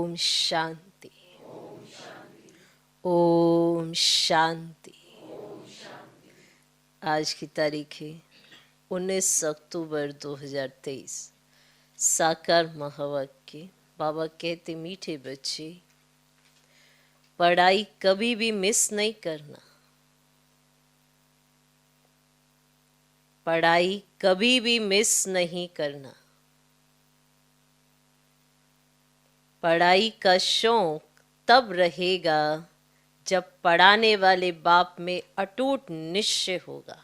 ओम शांति। ओम शांति। आज की तारीख है 19 अक्टूबर 2023। साकार महावाक्य। बाबा कहते, मीठे बच्चे, पढ़ाई कभी भी मिस नहीं करना। पढ़ाई कभी भी मिस नहीं करना। पढ़ाई का शौक तब रहेगा जब पढ़ाने वाले बाप में अटूट निश्चय होगा।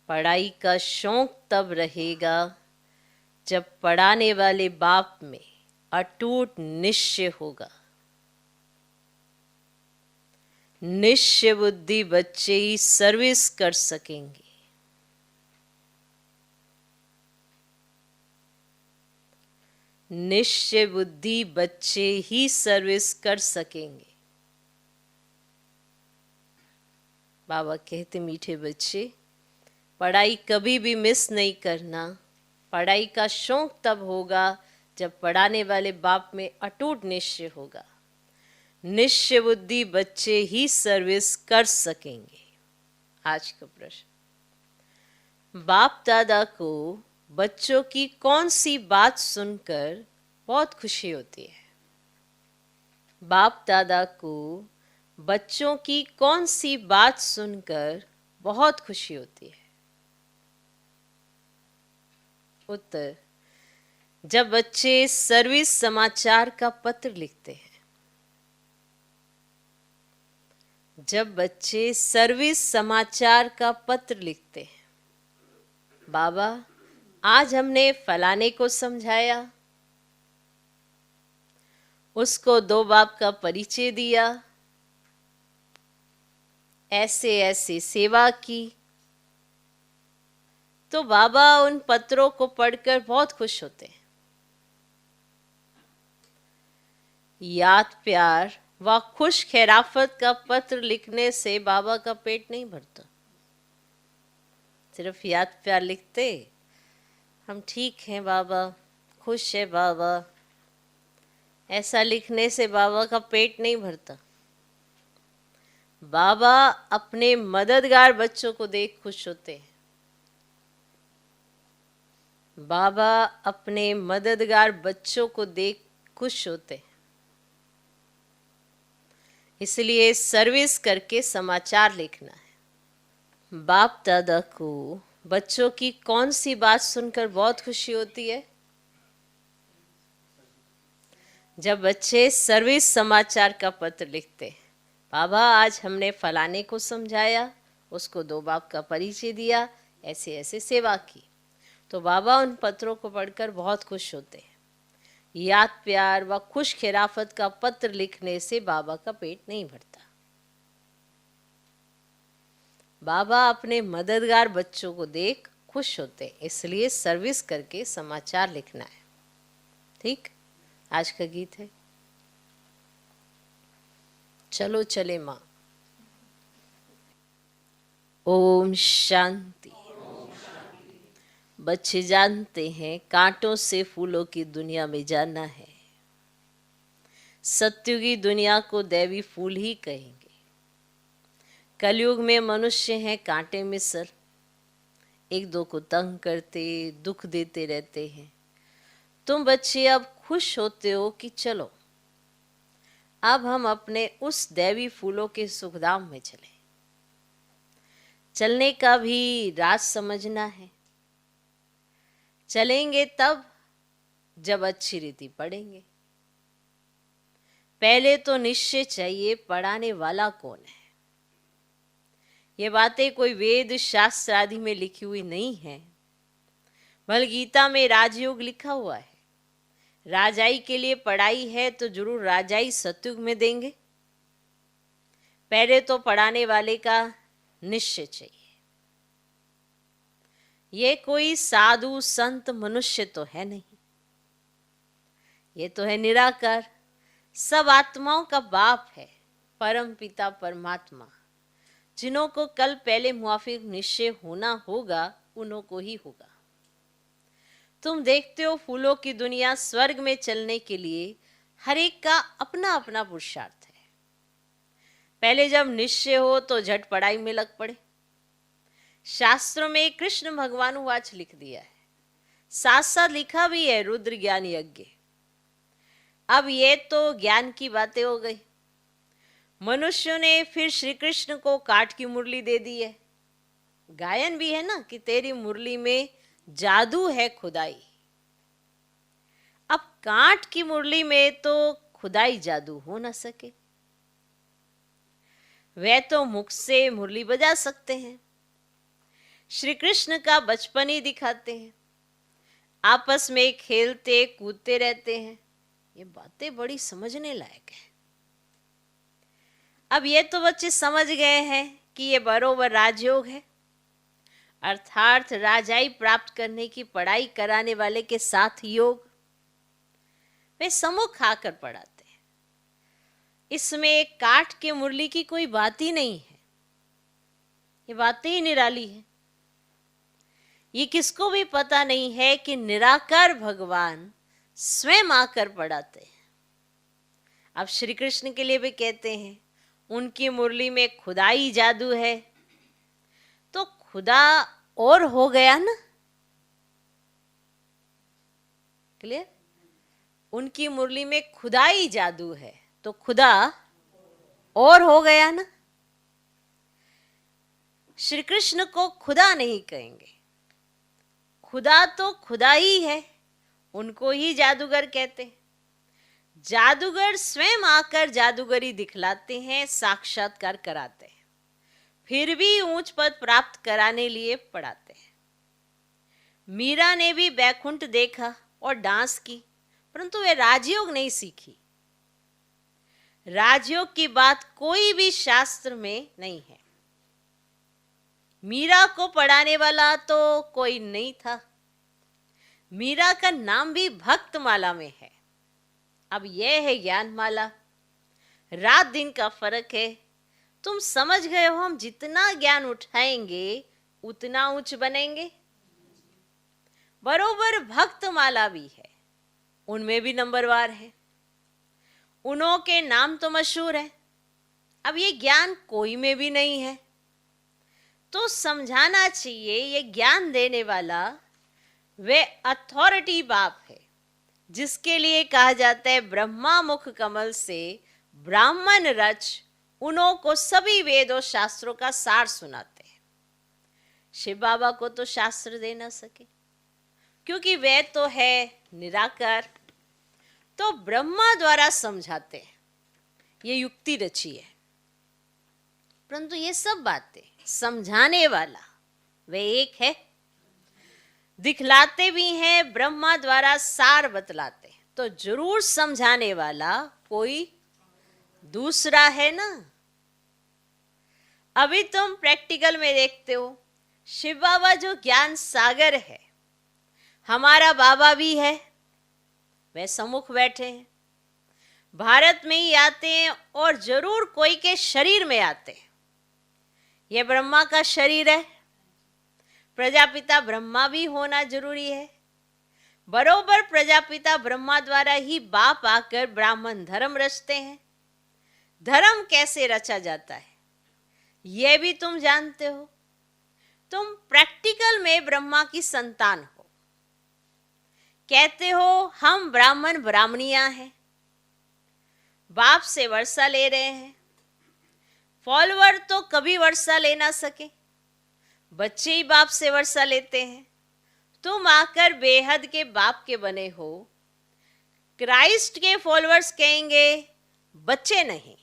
पढ़ाई का शौक तब रहेगा जब पढ़ाने वाले बाप में अटूट निश्चय होगा। निश्चय बुद्धि बच्चे ही सर्विस कर सकेंगे। निश्चय बुद्धि बच्चे ही सर्विस कर सकेंगे। बाबा कहते, मीठे बच्चे, पढ़ाई कभी भी मिस नहीं करना। पढ़ाई का शौक तब होगा जब पढ़ाने वाले बाप में अटूट निश्चय होगा। निश्चय बुद्धि बच्चे ही सर्विस कर सकेंगे। आज का प्रश्न, बाप दादा को बच्चों की कौन सी बात सुनकर बहुत खुशी होती है? बाप दादा को बच्चों की कौन सी बात सुनकर बहुत खुशी होती है? उत्तर, जब बच्चे सर्विस समाचार का पत्र लिखते हैं। जब बच्चे सर्विस समाचार का पत्र लिखते हैं, बाबा आज हमने फलाने को समझाया, उसको दो बाप का परिचय दिया, ऐसे ऐसे सेवा की, तो बाबा उन पत्रों को पढ़कर बहुत खुश होते हैं। याद प्यार व खुश खैराफत का पत्र लिखने से बाबा का पेट नहीं भरता। सिर्फ याद प्यार लिखते, हम ठीक हैं बाबा, खुश है बाबा, ऐसा लिखने से बाबा का पेट नहीं भरता। बाबा अपने मददगार बच्चों को देख खुश होते हैं। बाबा अपने मददगार बच्चों को देख खुश होते हैं। इसलिए सर्विस करके समाचार लिखना है। बाप दादा को बच्चों की कौन सी बात सुनकर बहुत खुशी होती है? जब बच्चे सर्विस समाचार का पत्र लिखते हैं, बाबा आज हमने फलाने को समझाया, उसको दो बाप का परिचय दिया, ऐसे ऐसे सेवा की, तो बाबा उन पत्रों को पढ़कर बहुत खुश होते हैं। याद प्यार व खुश खिराफत का पत्र लिखने से बाबा का पेट नहीं भरता। बाबा अपने मददगार बच्चों को देख खुश होते हैं। इसलिए सर्विस करके समाचार लिखना है। ठीक, आज का गीत है, चलो चले माँ। ओम शांति। बच्चे जानते हैं कांटों से फूलों की दुनिया में जाना है। सत्युगी दुनिया को दैवी फूल ही कहेंगे। कलयुग में मनुष्य हैं कांटे में सर, एक दो को तंग करते, दुख देते रहते हैं। तुम बच्चे अब खुश होते हो कि चलो अब हम अपने उस दैवी फूलों के सुखधाम में चले। चलने का भी राज समझना है। चलेंगे तब जब अच्छी रीति पढ़ेंगे। पहले तो निश्चय चाहिए पढ़ाने वाला कौन है। ये बातें कोई वेद शास्त्र आदि में लिखी हुई नहीं है, बल्कि गीता में राजयोग लिखा हुआ है। राजाई के लिए पढ़ाई है तो जरूर राजाई सतयुग में देंगे। पहले तो पढ़ाने वाले का निश्चय चाहिए। ये कोई साधु संत मनुष्य तो है नहीं, ये तो है निराकार, सब आत्माओं का बाप है, परम पिता परमात्मा। जिन्हों को कल पहले मुआफिक निश्चय होना होगा, उन्हों को ही होगा। तुम देखते हो फूलों की दुनिया स्वर्ग में चलने के लिए हर एक का अपना अपना पुरुषार्थ है। पहले जब निश्चय हो तो झट पढ़ाई में लग पड़े। शास्त्रों में कृष्ण भगवानुवाच लिख दिया है, साथ साथ लिखा भी है रुद्र ज्ञान यज्ञ। अब ये तो ज्ञान की बातें हो गई। मनुष्यों ने फिर श्री कृष्ण को काठ की मुरली दे दी है। गायन भी है ना कि तेरी मुरली में जादू है खुदाई। अब काठ की मुरली में तो खुदाई जादू हो ना सके। वे तो मुख से मुरली बजा सकते हैं, श्री कृष्ण का बचपन ही दिखाते हैं, आपस में खेलते कूदते रहते हैं। ये बातें बड़ी समझने लायक है। अब ये तो बच्चे समझ गए हैं कि ये बरोबर राजयोग है, अर्थात राजाई प्राप्त करने की पढ़ाई कराने वाले के साथ योग। वे सम्मुख आकर पढ़ाते हैं। इसमें एक काठ के मुरली की कोई बात ही नहीं है। ये बातें ही निराली है। ये किसको भी पता नहीं है कि निराकार भगवान स्वयं आकर पढ़ाते हैं। अब श्री कृष्ण के लिए भी कहते हैं उनकी मुरली में खुदाई जादू है, तो खुदा और हो गया ना। क्लियर? उनकी मुरली में खुदाई जादू है तो खुदा और हो गया ना। श्री कृष्ण को खुदा नहीं कहेंगे, खुदा तो खुदा ही है, उनको ही जादूगर कहते हैं। जादूगर स्वयं आकर जादूगरी दिखलाते हैं, साक्षात्कार कराते हैं, फिर भी ऊंच पद प्राप्त कराने लिए पढ़ाते हैं। मीरा ने भी बैकुंठ देखा और डांस की, परंतु वे राजयोग नहीं सीखी। राजयोग की बात कोई भी शास्त्र में नहीं है। मीरा को पढ़ाने वाला तो कोई नहीं था। मीरा का नाम भी भक्तमाला में है। अब यह है ज्ञानमाला। रात दिन का फर्क है। तुम समझ गए हो, हम जितना ज्ञान उठाएंगे उतना उच्च बनेंगे। बरोबर भक्तमाला भी है, उनमें भी नंबरवार है। उनों के नाम तो मशहूर है। अब ये ज्ञान कोई में भी नहीं है, तो समझाना चाहिए ये ज्ञान देने वाला वे अथॉरिटी बाप है, जिसके लिए कहा जाता है ब्रह्मा मुख कमल से ब्राह्मण रच उनों को सभी वेदों शास्त्रों का सार सुनाते हैं। शिव बाबा को तो शास्त्र दे ना सके, क्योंकि वे तो है निराकार, तो ब्रह्मा द्वारा समझाते हैं। ये युक्ति रची है। परंतु ये सब बातें समझाने वाला वे एक है, दिखलाते भी हैं, ब्रह्मा द्वारा सार बतलाते हैं, तो जरूर समझाने वाला कोई दूसरा है ना। अभी तुम प्रैक्टिकल में देखते हो शिव बाबा जो ज्ञान सागर है, हमारा बाबा भी है, वे सम्मुख बैठे हैं, भारत में ही आते हैं और जरूर कोई के शरीर में आते हैं। यह ब्रह्मा का शरीर है, प्रजापिता ब्रह्मा भी होना जरूरी है। बरोबर प्रजापिता ब्रह्मा द्वारा ही बाप आकर ब्राह्मण धर्म रचते हैं। धर्म कैसे रचा जाता है यह भी तुम जानते हो। तुम प्रैक्टिकल में ब्रह्मा की संतान हो, कहते हो हम ब्राह्मण ब्राह्मणियां हैं, बाप से वर्षा ले रहे हैं। फॉलोअर तो कभी वर्षा ले ना सके, बच्चे ही बाप से वर्षा लेते हैं। तुम आकर बेहद के बाप के बने हो। क्राइस्ट के फॉलोअर्स कहेंगे बच्चे नहीं,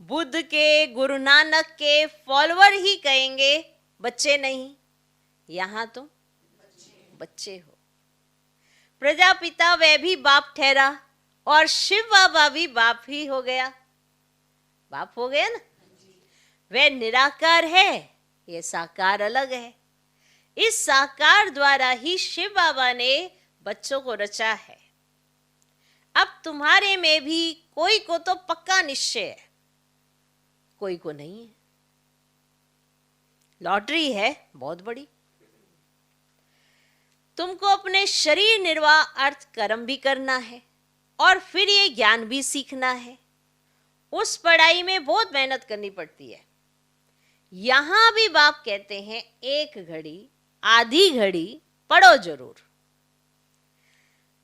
बुद्ध के गुरु नानक के फॉलोअर ही कहेंगे बच्चे नहीं। यहां तुम बच्चे हो। प्रजापिता वह भी बाप ठहरा और शिव बाबा भी बाप ही हो गया। बाप हो गया ना। वह निराकार है, यह साकार अलग है। इस साकार द्वारा ही शिव बाबा ने बच्चों को रचा है। अब तुम्हारे में भी कोई को तो पक्का निश्चय है, कोई को नहीं है। लॉटरी है बहुत बड़ी। तुमको अपने शरीर निर्वाह अर्थ कर्म भी करना है और फिर ये ज्ञान भी सीखना है। उस पढ़ाई में बहुत मेहनत करनी पड़ती है। यहां भी बाप कहते हैं एक घड़ी आधी घड़ी पढ़ो जरूर।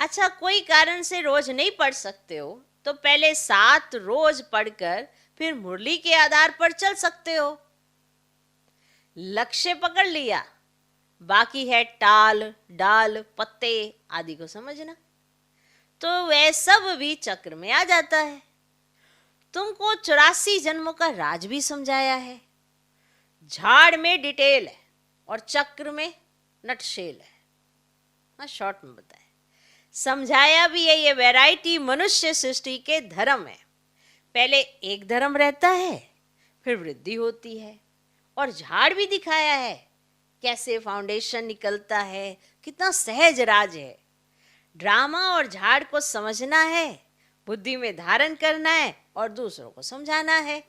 अच्छा, कोई कारण से रोज नहीं पढ़ सकते हो तो पहले 7 रोज पढ़कर फिर मुरली के आधार पर चल सकते हो। लक्ष्य पकड़ लिया, बाकी है टाल डाल पत्ते आदि को समझना, तो वह सब भी चक्र में आ जाता है। तुमको 84 जन्मों का राज भी समझाया है। झाड़ में डिटेल है और चक्र में नटशेल है। हाँ, शॉर्ट में बताया, समझाया भी है। ये वैरायटी मनुष्य सृष्टि के धर्म है। पहले एक धर्म रहता है, फिर वृद्धि होती है, और झाड़ भी दिखाया है कैसे फाउंडेशन निकलता है, कितना सहज राज है। ड्रामा और झाड़ को समझना है, बुद्धि में धारण करना है और दूसरों को समझाना है।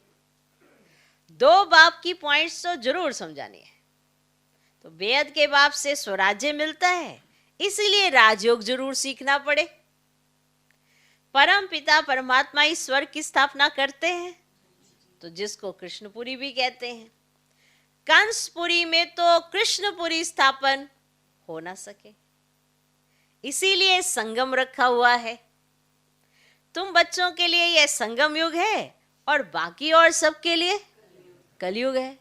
2 बाप की पॉइंट्स तो जरूर समझानी है। तो बेहद के बाप से स्वराज्य मिलता है, इसलिए राजयोग जरूर सीखना पड़े। परम पिता परमात्मा ही स्वर्ग की स्थापना करते हैं, तो जिसको कृष्णपुरी भी कहते हैं। कंसपुरी में तो कृष्णपुरी स्थापन हो ना सके, इसीलिए संगम रखा हुआ है। तुम बच्चों के लिए यह संगम युग है और बाकी और सबके लिए कलयुग है।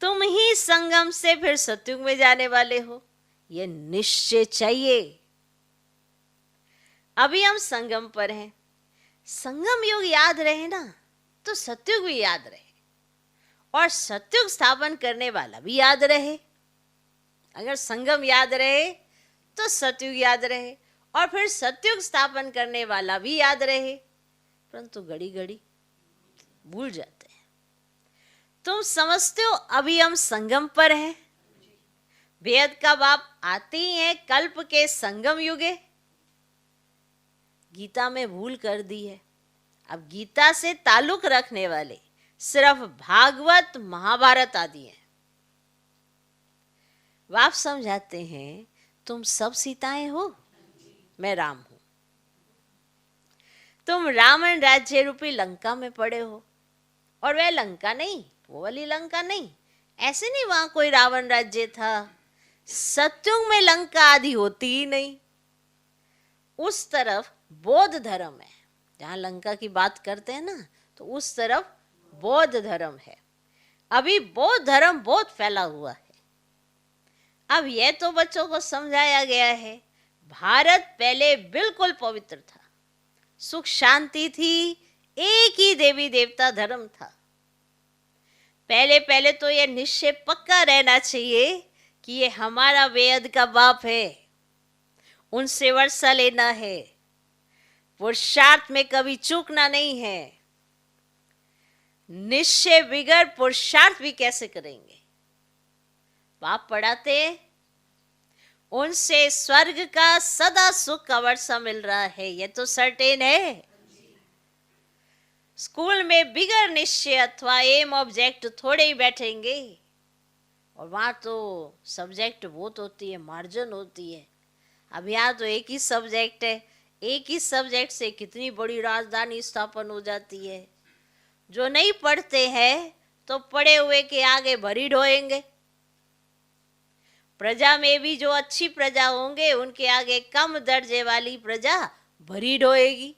तुम ही संगम से फिर सतयुग में जाने वाले हो, यह निश्चय चाहिए। अभी हम संगम पर हैं। संगम युग याद रहे ना तो सतयुग भी याद रहे, और सतयुग स्थापन करने वाला भी याद रहे। अगर संगम याद रहे तो सतयुग याद रहे, और फिर सतयुग स्थापन करने वाला भी याद रहे, परंतु घड़ी घड़ी भूल जाते हैं। तुम समझते हो अभी हम संगम पर हैं। बेहद का बाप आते ही हैं कल्प के संगम युगे। गीता में भूल कर दी है। अब गीता से ताल्लुक रखने वाले सिर्फ भागवत महाभारत आदि हैं। बाप समझाते हैं तुम सब सीताएं हो, मैं राम हूं। तुम रावण राज्य रूपी लंका में पड़े हो, और वह लंका नहीं, वो वाली लंका नहीं, ऐसे नहीं वहां कोई रावण राज्य था। सतयुग में लंका आदि होती ही नहीं। उस तरफ बौद्ध धर्म है, जहां लंका की बात करते हैं ना, तो उस तरफ बौद्ध धर्म है। अभी बौद्ध धर्म बहुत फैला हुआ है। अब यह तो बच्चों को समझाया गया है, भारत पहले बिल्कुल पवित्र था, सुख शांति थी, एक ही देवी देवता धर्म था। पहले पहले तो यह निश्चय पक्का रहना चाहिए कि ये हमारा वेद का बाप है, उनसे वर्षा लेना है, पुरुषार्थ में कभी चूकना नहीं है। निश्चय बिगड़ पुरुषार्थ भी कैसे करेंगे? बाप पढ़ाते उनसे स्वर्ग का सदा सुख का वर्षा मिल रहा है, यह तो सर्टेन है। स्कूल में बिगर निश्चय अथवा एम ऑब्जेक्ट थोड़े ही बैठेंगे, और वहां तो सब्जेक्ट बहुत होती है, मार्जिन होती है। अब यहाँ तो एक ही सब्जेक्ट है, एक ही सब्जेक्ट से कितनी बड़ी राजधानी स्थापन हो जाती है। जो नहीं पढ़ते हैं तो पढ़े हुए के आगे भरी ढोएंगे। प्रजा में भी जो अच्छी प्रजा होंगे उनके आगे कम दर्जे वाली प्रजा भरी ढोएगी।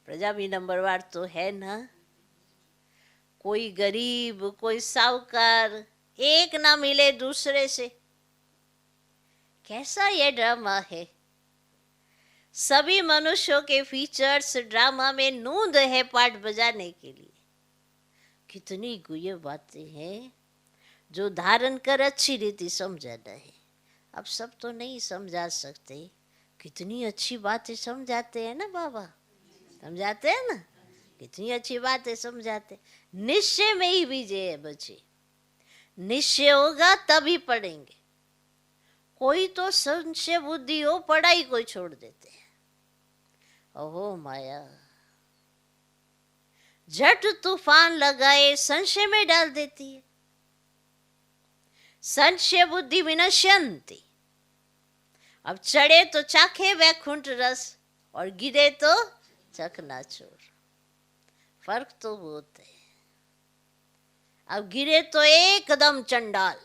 प्रजा भी नंबरवार तो है ना। कोई गरीब, कोई साहूकार, एक ना मिले दूसरे से। कैसा ये ड्रामा है? सभी मनुष्यों के फीचर्स ड्रामा में नूंद है पाठ बजाने के लिए। कितनी गुह्य बातें हैं जो धारण कर अच्छी रीति समझाना है। अब सब तो नहीं समझा सकते, कितनी अच्छी बातें समझाते हैं ना बाबा, समझाते हैं ना, कितनी अच्छी बातें समझाते। निश्चय में ही विजय है बच्चे, निश्चय होगा तभी पढ़ेंगे। कोई तो संशय बुद्धि हो, पढ़ाई कोई छोड़ देते हैं। ओहो माया, झट तूफान लगाए संशय में डाल देती है। संशय बुद्धि विनश्यन्ति। अब चढ़े तो चाखे वैकुंठ रस और गिरे तो चकनाचूर। फर्क तो बहुत है। अब गिरे तो एकदम चंडाल,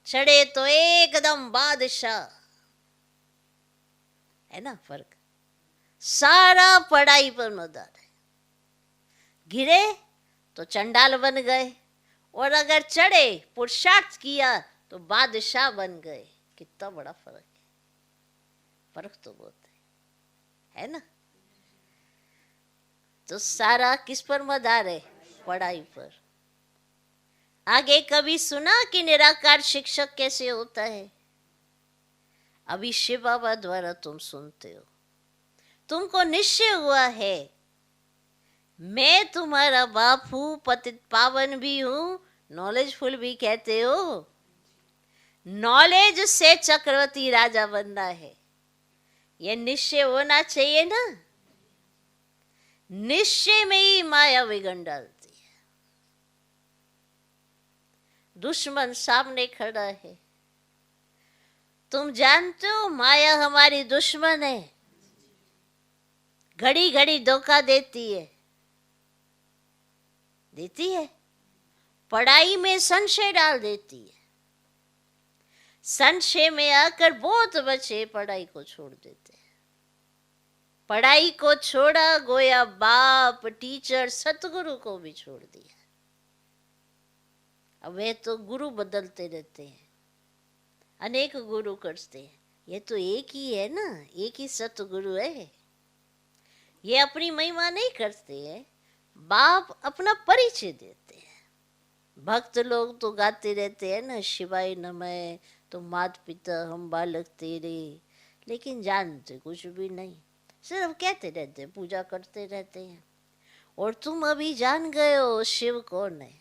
चढ़े तो एकदम बादशाह, है ना फर्क। सारा पढ़ाई पर मदार है। गिरे तो चंडाल बन गए, और अगर चढ़े पुरुषार्थ किया तो बादशाह बन गए। कितना बड़ा फर्क है। फर्क तो बहुत है ना। तो सारा किस पर मदार है? पढ़ाई पर। आगे कभी सुना कि निराकार शिक्षक कैसे होता है? अभी शिव बाबा द्वारा तुम सुनते हो। तुमको निश्चय हुआ है मैं तुम्हारा बाप हूं, पतित पावन भी हूं, नॉलेजफुल भी कहते हो। नॉलेज से चक्रवर्ती राजा बनना है, यह निश्चय होना चाहिए ना। निश्चय में ही माया विघन डालती है। दुश्मन सामने खड़ा है, तुम जानते हो माया हमारी दुश्मन है। घड़ी घड़ी धोखा देती है, देती है। पढ़ाई में संशय डाल देती है। संशय में आकर बहुत बच्चे पढ़ाई को छोड़ देते हैं। पढ़ाई को छोड़ा, गोया बाप, टीचर, सतगुरु को भी छोड़ दिया। अब वे तो गुरु बदलते रहते हैं, अनेक गुरु करते हैं। ये तो एक ही है ना, एक ही सतगुरु है। ये अपनी महिमा नहीं करते हैं, बाप अपना परिचय देते हैं। भक्त लोग तो गाते रहते हैं ना, शिवाय नमः, तुम मात पिता हम बालक तेरे, लेकिन जानते कुछ भी नहीं, सिर्फ कहते रहते हैं, पूजा करते रहते हैं। और तुम अभी जान गए हो शिव कौन है।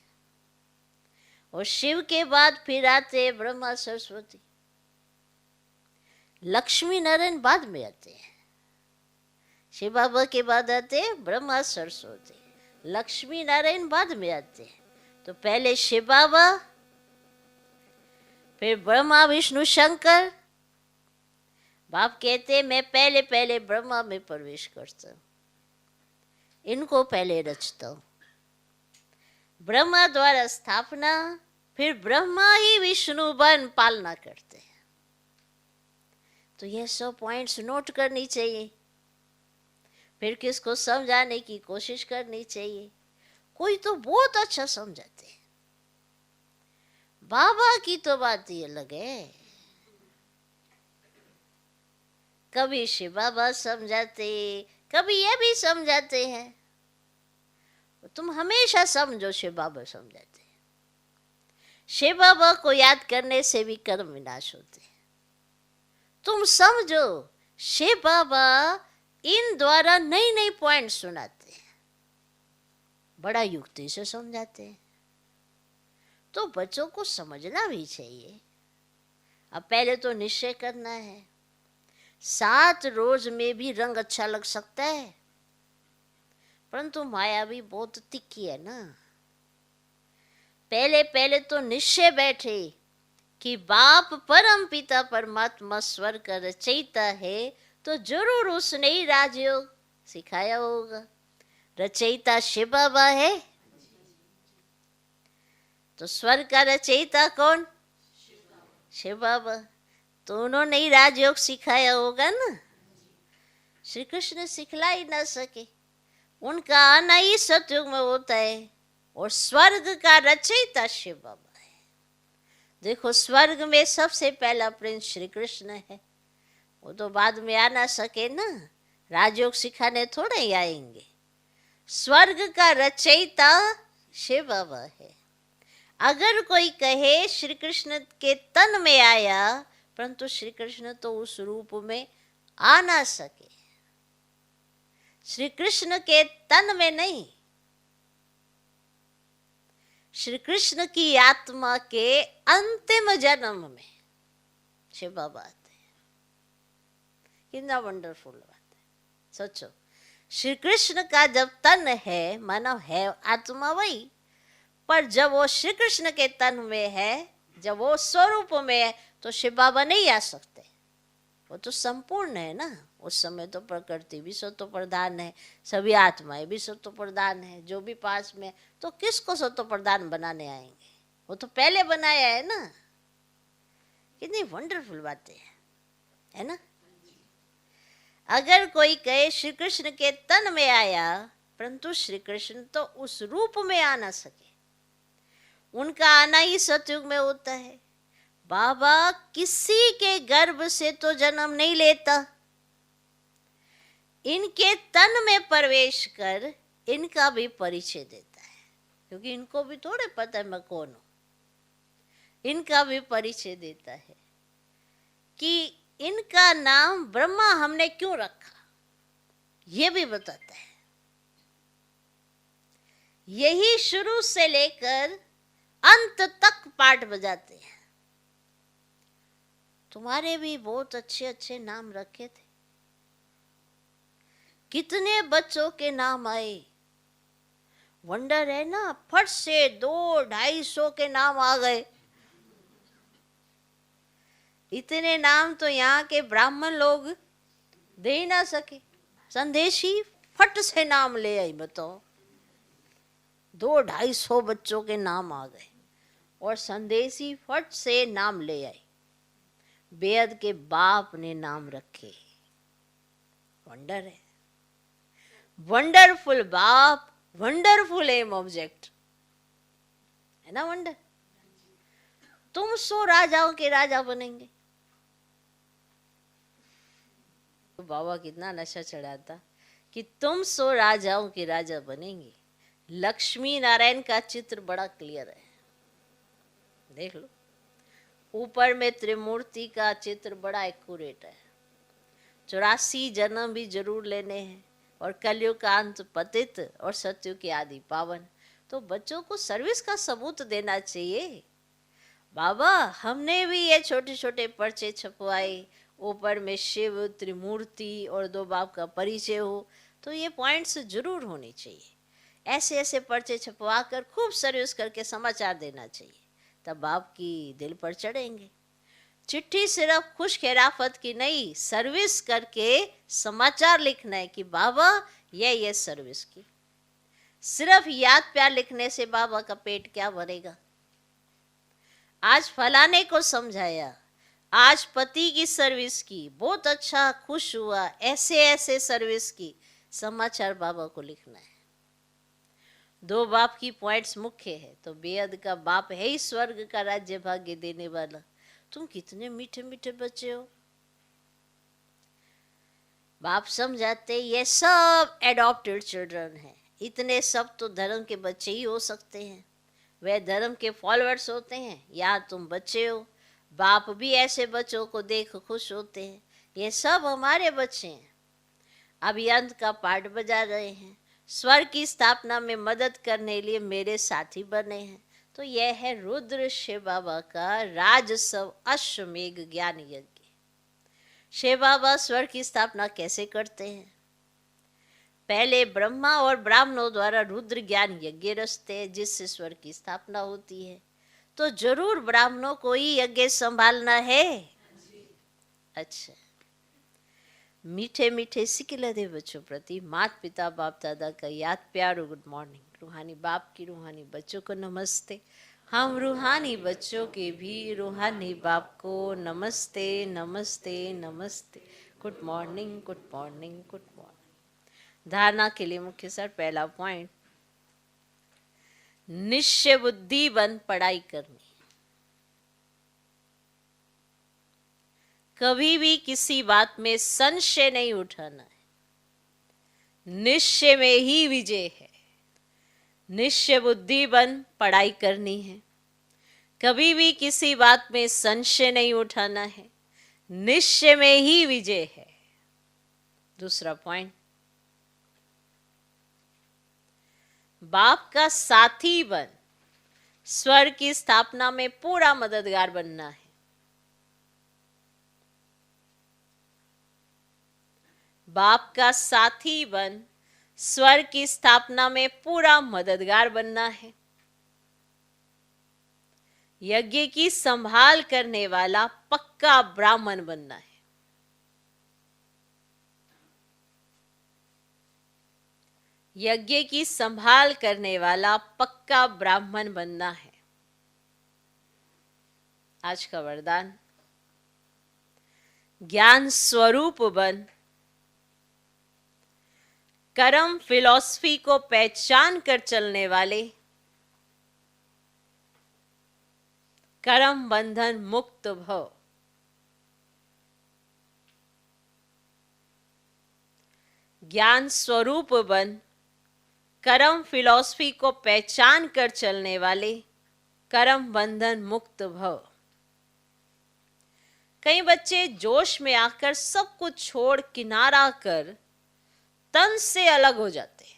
और शिव के बाद फिर आते ब्रह्मा सरस्वती, लक्ष्मी नारायण बाद में आते हैं। शिव बाबा के बाद आते ब्रह्मा सरस्वती, लक्ष्मी नारायण बाद में आते हैं। तो पहले शिव बाबा, फिर ब्रह्मा विष्णु शंकर। बाप कहते मैं पहले पहले ब्रह्मा में प्रवेश करता हूं, इनको पहले रचता हूं। ब्रह्मा द्वारा स्थापना, फिर ब्रह्मा ही विष्णु बन पालना करते हैं। तो ये 100 पॉइंट्स नोट करनी चाहिए, फिर किसको समझाने की कोशिश करनी चाहिए। कोई तो बहुत अच्छा समझाते हैं, बाबा की तो बात ही अलग है। कभी शिव बाबा समझाते, कभी ये भी समझाते हैं। तुम हमेशा समझो शिव बाबा समझाते हैं। शिव बाबा को याद करने से भी कर्म विनाश होते हैं। तुम समझो शिव बाबा इन द्वारा नई नई पॉइंट सुनाते हैं, बड़ा युक्ति से समझाते हैं। तो बच्चों को समझना भी चाहिए। अब पहले तो निश्चय करना है। 7 रोज में भी रंग अच्छा लग सकता है, परंतु माया भी बहुत तिखी है ना। पहले पहले तो निश्चय बैठे कि बाप परम पिता परमात्मा स्वर्ग का रचयिता है, तो जरूर उसने ही राजयोग सिखाया होगा। रचयिता शिव बाबा है, तो स्वर्ग का रचयिता कौन? शिव बाबा। तो उन्होंने ही राजयोग सिखाया होगा ना। श्री कृष्ण सिखला ही ना सके, उनका आना ही सतयुग में होता है। और स्वर्ग का रचयिता शिव बाबा है। देखो स्वर्ग में सबसे पहला प्रिंस श्री कृष्ण है। वो तो बाद में आ ना सके ना, राजयोग सिखाने थोड़े ही आएंगे। स्वर्ग का रचयिता शिव बाबा है। अगर कोई कहे श्री कृष्ण के तन में आया, परंतु श्री कृष्ण तो उस रूप में आ ना सके। श्री कृष्ण के तन में नहीं, श्री कृष्ण की आत्मा के अंतिम जन्म में शिव बाबा आते हैं। कितना वंडरफुल बात है, सोचो। श्री कृष्ण का जब तन है, मानव है आत्मा वही, पर जब वो श्री कृष्ण के तन में है, जब वो स्वरूप में है, तो शिव बाबा नहीं आ सकते। वो तो संपूर्ण है ना। उस समय तो प्रकृति भी सत्व प्रधान है, सभी आत्माएं भी सत्व प्रधान है, जो भी पास में, तो किसको सत्व प्रधान बनाने आएंगे? वो तो पहले बनाया है ना। कितनी वंडरफुल बातें है ना। अगर कोई कहे श्री कृष्ण के तन में आया, परंतु श्री कृष्ण तो उस रूप में आ ना सके, उनका आना ही सतयुग में होता है। बाबा किसी के गर्भ से तो जन्म नहीं लेता, इनके तन में प्रवेश कर इनका भी परिचय देता है, क्योंकि इनको भी थोड़े पता है मैं कौन हूं। इनका भी परिचय देता है कि इनका नाम ब्रह्मा हमने क्यों रखा, ये भी बताता है। यही शुरू से लेकर अंत तक पाठ बजाते हैं। तुम्हारे भी बहुत अच्छे अच्छे नाम रखे थे, कितने बच्चों के नाम आए। वंडर है ना, फट से 200-250 के नाम आ गए। इतने नाम तो यहाँ के ब्राह्मण लोग दे ही ना सके। संदेशी फट से नाम ले आई, बताओ। 200-250 बच्चों के नाम आ गए और संदेशी फट से नाम ले आई। बेअद के बाप ने नाम रखे। वंडर है, वंडरफुल बाप, वंडरफुल एम ऑब्जेक्ट, है ना वंडर। तुम 100 राजाओं के राजा बनेंगे। तो बाबा कितना नशा चढ़ाता कि तुम 100 राजाओं के राजा बनेंगे। लक्ष्मी नारायण का चित्र बड़ा क्लियर है, देख लो। ऊपर में त्रिमूर्ति का चित्र बड़ा एक्यूरेट है। 84 जन्म भी जरूर लेने हैं, और कलयुग का अंत पतित और सत्ययुग की आदि पावन। तो बच्चों को सर्विस का सबूत देना चाहिए। बाबा हमने भी ये छोटे छोटे पर्चे छपवाए, ऊपर में शिव, त्रिमूर्ति और 2 बाप का परिचय हो, तो ये पॉइंट्स जरूर होने चाहिए। ऐसे ऐसे पर्चे छपवा कर खूब सर्विस करके समाचार देना चाहिए, तब बाप की दिल पर चढ़ेंगे। चिट्ठी सिर्फ खुश खैराफत की नहीं, सर्विस करके समाचार लिखना है कि बाबा ये सर्विस की। सिर्फ याद प्यार लिखने से बाबा का पेट क्या भरेगा। आज फलाने को समझाया, आज पति की सर्विस की, बहुत अच्छा, खुश हुआ, ऐसे ऐसे सर्विस की, समाचार बाबा को लिखना है। 2 बाप की पॉइंट्स मुख्य है, तो बेअद का बाप है ही स्वर्ग का राज्य भाग्य देने वाला। तुम कितने मीठे मीठे बच्चे हो। बाप समझाते ये सब एडॉप्टेड चिल्ड्रन हैं। इतने सब तो धर्म के बच्चे ही हो सकते हैं, वे धर्म के फॉलोअर्स होते हैं, या तुम बच्चे हो। बाप भी ऐसे बच्चों को देख खुश होते हैं, ये सब हमारे बच्चे हैं। अभी अंत का पाठ बजा रहे हैं, स्वर्ग की स्थापना में मदद करने लिए मेरे साथी बने हैं। तो यह है रुद्र शिव बाबा का राजसव अश्वमेघ ज्ञान यज्ञ। शिव बाबा स्वर्ग की स्थापना कैसे करते हैं? पहले ब्रह्मा और ब्राह्मणों द्वारा रुद्र ज्ञान यज्ञ रचते हैं, जिससे स्वर्ग की स्थापना होती है। तो जरूर ब्राह्मणों को ही यज्ञ संभालना है। अच्छा, मीठे मीठे सिकिलदे बच्चों प्रति माता पिता बाप दादा का याद प्यार और गुड मॉर्निंग। रूहानी बाप की रूहानी बच्चों को नमस्ते। हम रूहानी बच्चों के भी रूहानी बाप को नमस्ते नमस्ते नमस्ते। Good morning good morning good morning. धारणा के लिए मुख्य सर पहला पॉइंट, निश्चय बुद्धि बन पढ़ाई करनी। कभी भी किसी बात में संशय नहीं उठाना है, निश्चय में ही विजय है। निश्चय बुद्धि बन पढ़ाई करनी है, कभी भी किसी बात में संशय नहीं उठाना है, निश्चय में ही विजय है। दूसरा पॉइंट, बाप का साथी बन स्वर्ग की स्थापना में पूरा मददगार बनना है। बाप का साथी बन स्वर्ग की स्थापना में पूरा मददगार बनना है। यज्ञ की संभाल करने वाला पक्का ब्राह्मण बनना है। यज्ञ की संभाल करने वाला पक्का ब्राह्मण बनना है। आज का वरदान, ज्ञान स्वरूप बन, कर्म फिलॉसफी को पहचान कर चलने वाले, कर्म बंधन मुक्त भव। ज्ञान स्वरूप बन, कर्म फिलॉसफी को पहचान कर चलने वाले, कर्म बंधन मुक्त भव। कई बच्चे जोश में आकर सब कुछ छोड़ किनारा कर तन से अलग हो जाते हैं,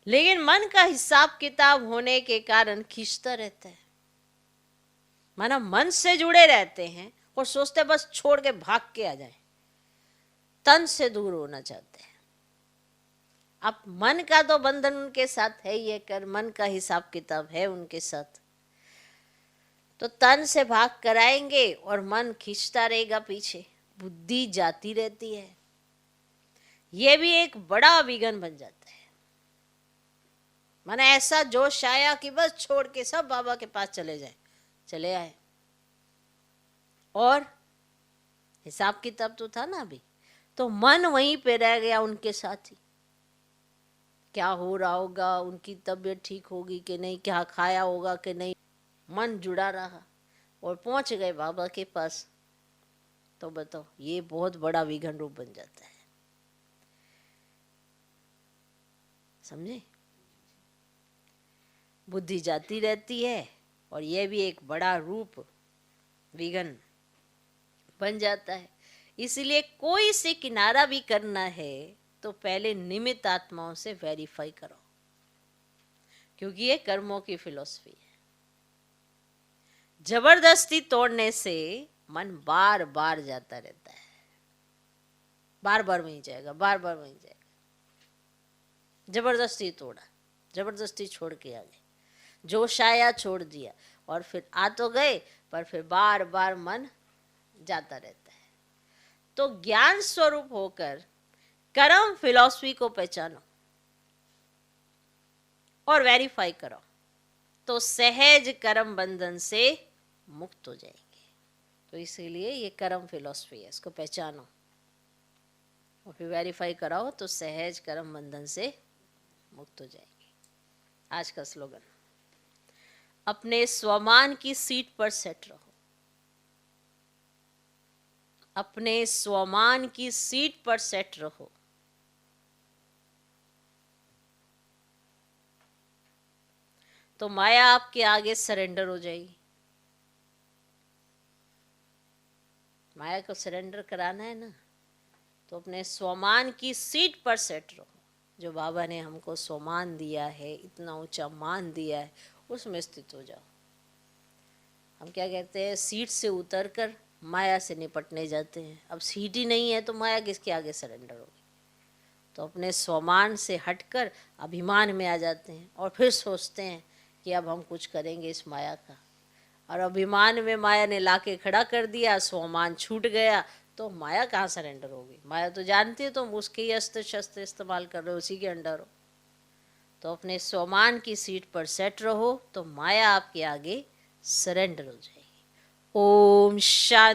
लेकिन मन का हिसाब किताब होने के कारण खींचता रहता है। माना मन से जुड़े रहते हैं और सोचते बस छोड़ के भाग के आ जाए, तन से दूर होना चाहते हैं। अब मन का तो बंधन उनके साथ है ही है, कर मन का हिसाब किताब है उनके साथ, तो तन से भाग कर आएंगे और मन खींचता रहेगा पीछे, बुद्धि जाती रहती है। यह भी एक बड़ा विघन बन जाता है। माना ऐसा जोश आया कि बस छोड़ के सब बाबा के पास चले जाए, चले आए, और हिसाब किताब तो था ना अभी, तो मन वहीं पे रह गया उनके साथ ही। क्या हो रहा होगा, उनकी तबीयत ठीक होगी कि नहीं, क्या खाया होगा कि नहीं, मन जुड़ा रहा और पहुंच गए बाबा के पास। तो बताओ, ये बहुत बड़ा विघन रूप बन जाता है। समझे? बुद्धि जाती रहती है और यह भी एक बड़ा रूप विघन बन जाता है। इसलिए कोई से किनारा भी करना है तो पहले निमित्त आत्माओं से वेरीफाई करो, क्योंकि ये कर्मों की फिलॉसफी है। जबरदस्ती तोड़ने से मन बार बार जाता रहता है, बार बार वहीं जाएगा, बार बार वहीं जाएगा। जबरदस्ती तोड़ा, जबरदस्ती छोड़ के आ गए, जोश आया छोड़ दिया, और फिर आ तो गए पर फिर बार बार मन जाता रहता है। तो ज्ञान स्वरूप होकर कर्म फिलॉसफी को पहचानो और वेरीफाई करो, तो सहज कर्म बंधन से मुक्त हो जाएंगे। तो इसीलिए ये कर्म फिलॉसफी है, इसको पहचानो और फिर वेरीफाई कराओ, तो सहज कर्म बंधन से मुक्त हो जाएंगे। आज का स्लोगन, अपने स्वमान की सीट पर सेट रहो। अपने स्वमान की सीट पर सेट रहो। तो माया आपके आगे सरेंडर हो जाएगी। माया को सरेंडर कराना है ना, तो अपने स्वमान की सीट पर सेट रहो। जो बाबा ने हमको स्वमान दिया है, इतना ऊंचा मान दिया है, उसमें स्थित हो जाओ। हम क्या कहते हैं, सीट से उतरकर माया से निपटने जाते हैं। अब सीट ही नहीं है तो माया किसके आगे सरेंडर होगी। तो अपने स्वमान से हटकर अभिमान में आ जाते हैं और फिर सोचते हैं कि अब हम कुछ करेंगे इस माया का, और अभिमान में माया ने लाके खड़ा कर दिया, स्वमान छूट गया, तो माया कहाँ सरेंडर होगी। माया तो जानती है तुम उसके ही अस्त्र शस्त्र इस्तेमाल कर रहे हो, उसी के अंडर हो। तो अपने स्वमान की सीट पर सेट रहो, तो माया आपके आगे सरेंडर हो जाएगी। ओम शांति।